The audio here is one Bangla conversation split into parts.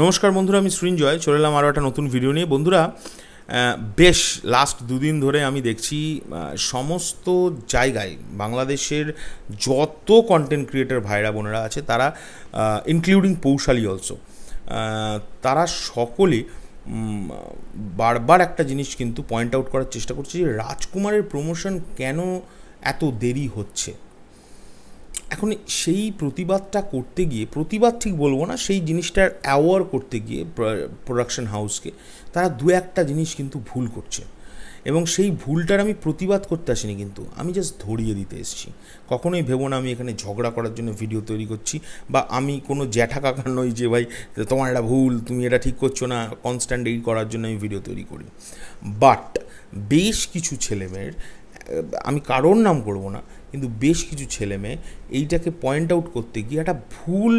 নমস্কার বন্ধুরা, আমি সৃঞ্জয় চলে এলাম আরও একটা নতুন ভিডিও নিয়ে। বন্ধুরা, বেশ লাস্ট দুদিন ধরে আমি দেখছি সমস্ত জায়গায় বাংলাদেশের যত কন্টেন্ট ক্রিয়েটার ভাইরা বোনেরা আছে তারা, ইনক্লুডিং পৌশালী অলসো, তারা সকলে বারবার একটা জিনিস কিন্তু পয়েন্ট আউট করার চেষ্টা করছে যে রাজকুমারের প্রমোশন কেন এত দেরি হচ্ছে। এখন সেই প্রতিবাদটা করতে গিয়ে, প্রতিবাদ ঠিক বলবো না, সেই জিনিসটার অ্যাওয়ার করতে গিয়ে প্রোডাকশন হাউসকে তারা দু একটা জিনিস কিন্তু ভুল করছে, এবং সেই ভুলটার আমি প্রতিবাদ করতে আসিনি, কিন্তু আমি জাস্ট ধরিয়ে দিতে এসেছি। কখনোই ভেবো না আমি এখানে ঝগড়া করার জন্য ভিডিও তৈরি করছি, বা আমি কোনো জ্যাঠা কাকা নই যে ভাই তোমার এটা ভুল, তুমি এটা ঠিক করছো না, কনস্ট্যান্ট এই করার জন্য আমি ভিডিও তৈরি করি। বাট বেশ কিছু ছেলেমেয়ের, আমি কারোর নাম করবো না, কিন্তু বেশ কিছু ছেলে মেয়ে এইটাকে পয়েন্ট আউট করতে গিয়ে একটা ভুল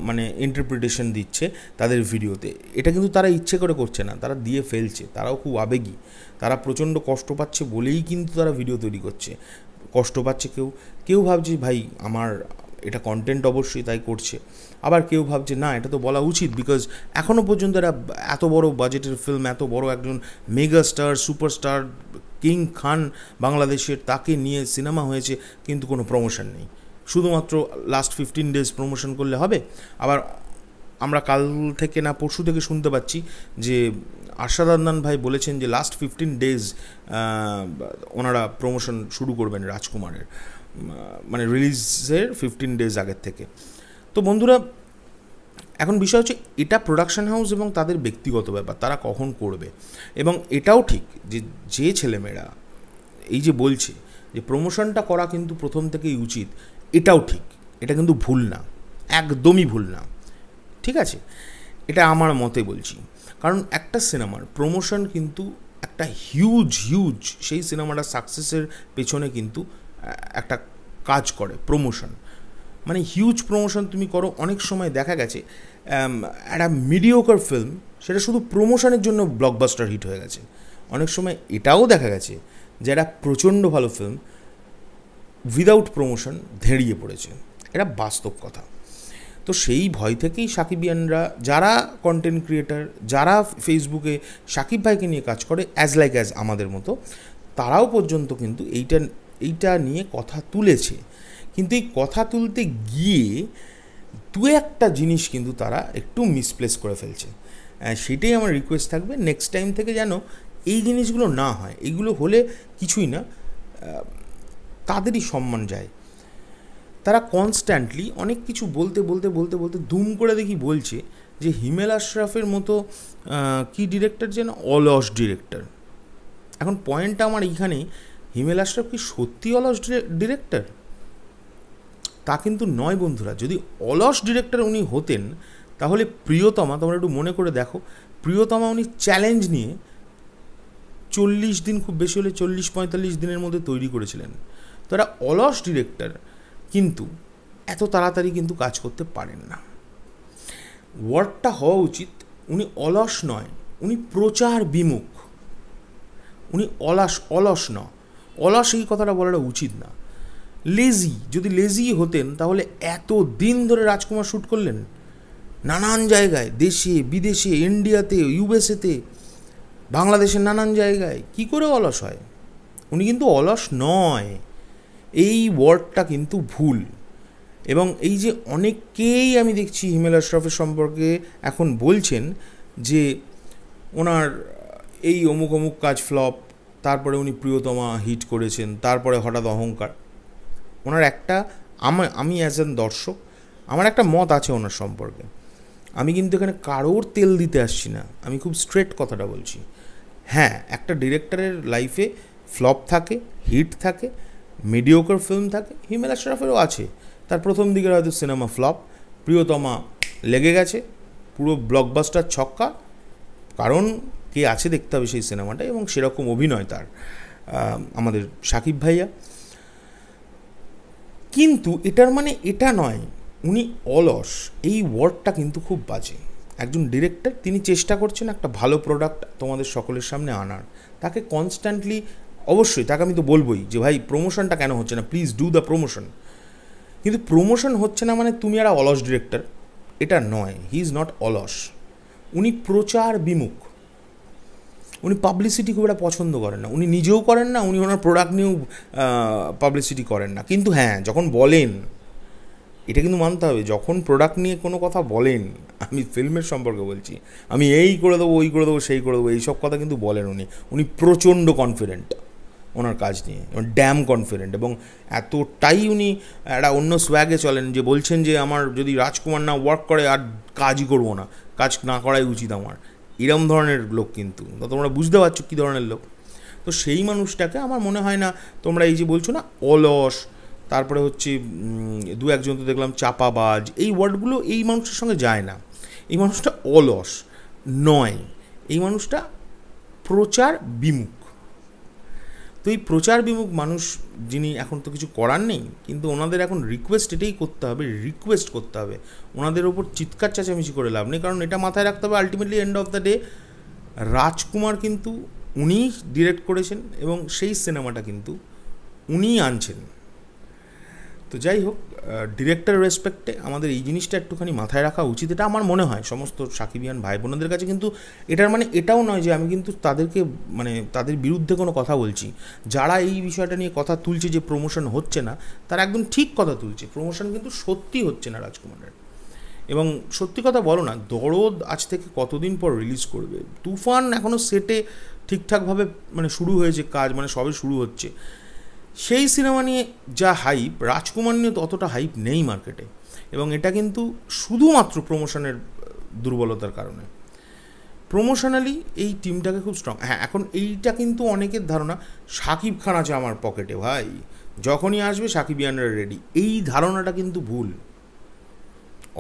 মানে ইন্টারপ্রিটেশন দিচ্ছে তাদের ভিডিওতে। এটা কিন্তু তারা ইচ্ছে করে করছে না, তারা দিয়ে ফেলছে। তারাও খুব আবেগী, তারা প্রচণ্ড কষ্ট পাচ্ছে বলেই কিন্তু তারা ভিডিও তৈরি করছে। কষ্ট পাচ্ছে কেউ, কেউ ভাবছে ভাই আমার এটা কন্টেন্ট অবশ্যই তাই করছে, আবার কেউ ভাবছে না এটা তো বলা উচিত, বিকজ এখনও পর্যন্ত এরা এত বড় বাজেটের ফিল্ম, এত বড় একজন মেগা স্টার, সুপারস্টার কিং খান বাংলাদেশের, তাকে নিয়ে সিনেমা হয়েছে, কিন্তু কোনো প্রমোশন নেই। শুধুমাত্র লাস্ট 15 ডেজ প্রমোশন করলে হবে? আবার আমরা কাল থেকে না পরশু থেকে শুনতে পাচ্ছি যে আরশাদ আদনান ভাই বলেছেন যে লাস্ট 15 ডেজ ওনারা প্রমোশন শুরু করবেন রাজকুমারের, মানে রিলিজের 15 ডেজ আগের থেকে। তো বন্ধুরা, এখন বিষয় হচ্ছে এটা প্রোডাকশন হাউস এবং তাদের ব্যক্তিগত ব্যাপার, তারা কখন করবে। এবং এটাও ঠিক যে ছেলেমেয়েরা এই যে বলছে যে প্রমোশনটা করা কিন্তু প্রথম থেকেই উচিত, এটাও ঠিক, এটা কিন্তু ভুল না, একদমই ভুল না, ঠিক আছে? এটা আমার মতে বলছি। কারণ একটা সিনেমার প্রমোশন কিন্তু একটা হিউজ সেই সিনেমাটা সাকসেসের পেছনে কিন্তু একটা কাজ করে প্রমোশন, মানে হিউজ প্রমোশন তুমি করো। অনেক সময় দেখা গেছে একটা মিডিওকার ফিল্ম সেটা শুধু প্রমোশনের জন্য ব্লকবাস্টার হিট হয়ে গেছে। অনেক সময় এটাও দেখা গেছে যে একটা প্রচণ্ড ভালো ফিল্ম উইদাউট প্রমোশন ধেড়িয়ে পড়েছে। এটা বাস্তব কথা। তো সেই ভয় থেকেই সাকিবিয়ানরা, যারা কন্টেন্ট ক্রিয়েটার, যারা ফেসবুকে সাকিব ভাইকে নিয়ে কাজ করে অ্যাজ আমাদের মতো, তারাও পর্যন্ত কিন্তু এইটা নিয়ে কথা তুলেছে। কিন্তু এই কথা তুলতে গিয়ে দু একটা জিনিস কিন্তু তারা একটু মিসপ্লেস করে ফেলছে। সেটাই আমার রিকোয়েস্ট থাকবে, নেক্সট টাইম থেকে যেন এই জিনিসগুলো না হয়। এইগুলো হলে কিছুই না, তাদেরই সম্মান যায়। তারা কনস্ট্যান্টলি অনেক কিছু বলতে দুম করে দেখি বলছে যে হিমেল আশরাফের মতো কি ডিরেক্টর যেন অলস ডিরেক্টর। এখন পয়েন্টটা আমার এইখানেই, হিমেল আশরাফ কি সত্যি অলস ডিরেক্টর? তা কিন্তু নয় বন্ধুরা। যদি অলস ডিরেক্টর উনি হতেন তাহলে প্রিয়তমা, তোমরা একটু মনে করে দেখো, প্রিয়তমা উনি চ্যালেঞ্জ নিয়ে 40 দিন, খুব বেশি হলে 40-45 দিনের মধ্যে তৈরি করেছিলেন। তো একটা অলস ডিরেক্টর কিন্তু এত তাড়াতাড়ি কিন্তু কাজ করতে পারেন না। ওয়ার্ডটা হওয়া উচিত উনি অলস নয়, উনি প্রচার বিমুখ, উনি অলস ন, অলস এই কথাটা বলাটা উচিত না। লেজি, যদি লেজি হতেন তাহলে এত দিন ধরে রাজকুমার শ্যুট করলেন নানান জায়গায়, দেশে বিদেশে, ইন্ডিয়াতে, ইউএসএতে, বাংলাদেশের নানান জায়গায়, কি করে অলস হয়? উনি কিন্তু অলস নয়, এই ওয়ার্ডটা কিন্তু ভুল। এবং এই যে অনেকেই আমি দেখছি হিমেল আশরাফের সম্পর্কে এখন বলছেন যে ওনার এই অমুক কাজ ফ্লপ, তারপরে উনি প্রিয়তমা হিট করেছেন, তারপরে হঠাৎ অহংকার। ওনার একটা, আমি অ্যাজ অ্যান দর্শক আমার একটা মত আছে ওনার সম্পর্কে। আমি কিন্তু এখানে কারোর তেল দিতে আসছি না, আমি খুব স্ট্রেট কথাটা বলছি। হ্যাঁ, একটা ডিরেক্টরের লাইফে ফ্লপ থাকে, হিট থাকে, মিডিওকার ফিল্ম থাকে। হিমেল আশরাফেরও আছে, তার প্রথম দিকের হয়তো সিনেমা ফ্লপ, প্রিয়তমা লেগে গেছে পুরো ব্লকবাস্টার ছক্কা, কারণ কে আছে দেখতে হবে সেই সিনেমাটা, এবং সেরকম অভিনয় তার আমাদের সাকিব ভাইয়া। কিন্তু এটার মানে এটা নয় উনি অলস, এই ওয়ার্ডটা কিন্তু খুব বাজে। একজন ডিরেক্টর, তিনি চেষ্টা করছেন একটা ভালো প্রোডাক্ট তোমাদের সকলের সামনে আনার, তাকে কনস্ট্যান্টলি, অবশ্যই তাকে আমি তো বলবোই যে ভাই প্রমোশনটা কেন হচ্ছে না, প্লিজ ডু দ্য প্রমোশন। কিন্তু প্রমোশন হচ্ছে না মানে তুমি একটা অলস ডিরেক্টর, এটা নয়, হি ইজ নট অলস, উনি প্রচার বিমুখ, উনি পাবলিসিটি খুব একটা পছন্দ করেন না, উনি নিজেও করেন না, উনি ওনার প্রোডাক্ট নিয়েও পাবলিসিটি করেন না। কিন্তু হ্যাঁ, যখন বলেন, এটা কিন্তু মানতে হবে, যখন প্রোডাক্ট নিয়ে কোনো কথা বলেন, আমি ফিল্মের সম্পর্কে বলছি, আমি এই করে দেবো, ওই করে দেবো, সেই করে দেবো, এইসব কথা কিন্তু বলেন উনি প্রচণ্ড কনফিডেন্ট ওনার কাজ নিয়ে, ড্যাম কনফিডেন্ট, এবং এতটাই উনি একটা অন্য সোয়াগে চলেন যে বলছেন যে আমার যদি রাজকুমার না ওয়ার্ক করে আর কাজই করবো না, কাজ না করাই উচিত আমার, এরম ধরনের লোক। কিন্তু তোমরা বুঝতে পারছো কী ধরনের লোক। তো সেই মানুষটাকে আমার মনে হয় না তোমরা এই যে বলছো না অলস, তারপরে হচ্ছে দু একজন তো দেখলাম চাপাবাজ, এই ওয়ার্ডগুলো এই মানুষটার সঙ্গে যায় না। এই মানুষটা অলস নয়, এই মানুষটা প্রচার বিমুখ। তো এই প্রচার বিমুখ মানুষ যিনি, এখন তো কিছু করার নেই, কিন্তু ওনাদের এখন রিকোয়েস্ট এটাই করতে হবে, রিকোয়েস্ট করতে হবে, ওনাদের ওপর চিৎকার চেঁচামেচি করে লাভ নেই। কারণ এটা মাথায় রাখতে হবে, ultimately end of the day Rajkumar কিন্তু উনিই ডিরেক্ট করেছেন এবং সেই সিনেমাটা কিন্তু উনিই আনছেন। তো যাই হোক, ডিরেক্টর রেসপেক্টে আমাদের এই জিনিসটা একটুখানি মাথায় রাখা উচিত, এটা আমার মনে হয় সমস্ত সাকিবিয়ান ভাই বোনদের কাছে। কিন্তু এটার মানে এটাও নয় যে আমি কিন্তু তাদেরকে মানে তাদের বিরুদ্ধে কোনো কথা বলছি। যারা এই বিষয়টা নিয়ে কথা তুলছে যে প্রমোশন হচ্ছে না, তারা একদম ঠিক কথা তুলছে, প্রমোশন কিন্তু সত্যি হচ্ছে না রাজকুমারের। এবং সত্যি কথা বলো না, দরদ আজ থেকে কতদিন পর রিলিজ করবে, তুফান এখনও সেটে ঠিকঠাকভাবে মানে শুরু হয়েছে কাজ, মানে সবে শুরু হচ্ছে। সেই সিনেমা নিয়ে যা হাইপ, রাজকুমার নিয়ে তো অতটা হাইপ নেই মার্কেটে, এবং এটা কিন্তু শুধুমাত্র প্রমোশনের দুর্বলতার কারণে। প্রমোশনালি এই টিমটাকে খুব স্ট্রং। হ্যাঁ, এখন এইটা কিন্তু অনেকের ধারণা শাকিব খান আছে আমার পকেটে, ভাই যখনই আসবে সাকিবিয়ানরা রেডি, এই ধারণাটা কিন্তু ভুল।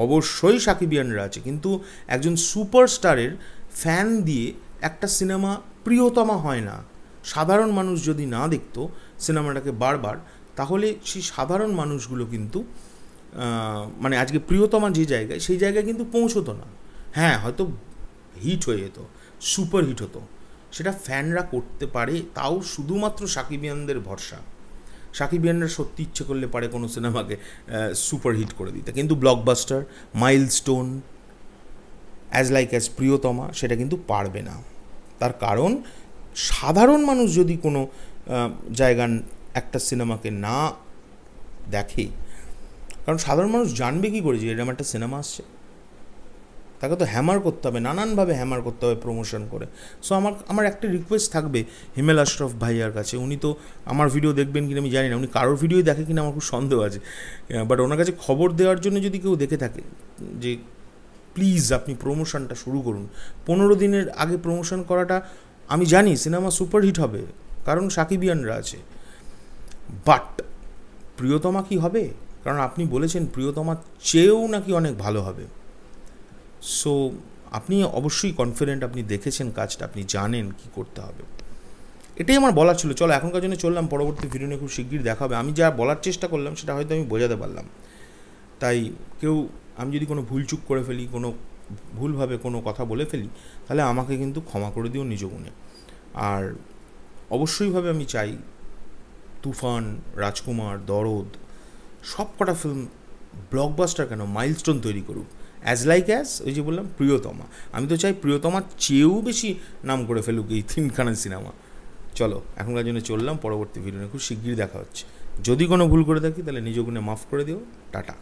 অবশ্যই সাকিবিয়ানরা আছে, কিন্তু একজন সুপারস্টারের ফ্যান দিয়ে একটা সিনেমা প্রিয়তমা হয় না। সাধারণ মানুষ যদি না দেখতো সিনেমাটাকে বারবার, তাহলে সেই সাধারণ মানুষগুলো কিন্তু মানে আজকে প্রিয়তমা যে জায়গায়, সেই জায়গায় কিন্তু পৌঁছতো না। হ্যাঁ, হয়তো হিট হয়ে যেত, সুপার হিট হতো, সেটা ফ্যানরা করতে পারে, তাও শুধুমাত্র সাকিবিয়ানদের ভরসা। সাকিবিয়ানরা সত্যি ইচ্ছে করলে পারে কোনো সিনেমাকে সুপার হিট করে দিতে, কিন্তু blockbuster, milestone, as like as প্রিয়তমা সেটা কিন্তু পারবে না। তার কারণ সাধারণ মানুষ যদি কোনো জায়গার একটা সিনেমাকে না দেখে, কারণ সাধারণ মানুষ জানবে কী করে যে এরকম একটা সিনেমা আসছে, তাকে তো হ্যামার করতে হবে, নানানভাবে হ্যামার করতে হবে প্রমোশন করে। সো আমার একটা রিকোয়েস্ট থাকবে হিমেল আশরাফ ভাইয়ার কাছে, উনি তো আমার ভিডিও দেখবেন কিনা আমি জানি না, উনি কারোর ভিডিও দেখে কিনা আমার খুব সন্দেহ আছে, বাট ওনার কাছে খবর দেওয়ার জন্য যদি কেউ দেখে থাকে, যে প্লিজ আপনি প্রমোশনটা শুরু করুন। 15 দিনের আগে প্রমোশন করাটা, আমি জানি সিনেমা সুপারহিট হবে কারণ সাকিবিয়ানরা আছে, বাট প্রিয়তমা কি হবে? কারণ আপনি বলেছেন প্রিয়তমা চেয়েও নাকি অনেক ভালো হবে। সো আপনি অবশ্যই কনফিডেন্ট, আপনি দেখেছেন কাজটা, আপনি জানেন কি করতে হবে। এটাই আমার বলার ছিল। চলো এখনকার জন্য চললাম, পরবর্তী ভিডিও নিয়ে খুব শিগগির দেখা হবে। আমি যা বলার চেষ্টা করলাম সেটা হয়তো আমি বোঝাতে পারলাম, তাই আমি যদি কোনো ভুলচুক করে ফেলি, কোনো ভুলভাবে কোনো কথা বলে ফেলি, তাহলে আমাকে কিন্তু ক্ষমা করে দিও নিজ গুণে। আর অবশ্যইভাবে আমি চাই তুফান, রাজকুমার, দরদ সব কটা ফিল্ম ব্লকবাস্টার কেন, মাইলস্টোন তৈরি করুক, অ্যাজ লাইক অ্যাজ ওই যে বললাম প্রিয়তমা। আমি তো চাই প্রিয়তমার চেয়েও বেশি নাম করে ফেলুক এই 3খানা সিনেমা। চলো এখনকার জন্য চললাম, পরবর্তী ভিডিও নিয়ে খুব শিগগিরই দেখা হচ্ছে। যদি কোনো ভুল করে থাকি তাহলে নিজ গুণে মাফ করে দিও। টাটা।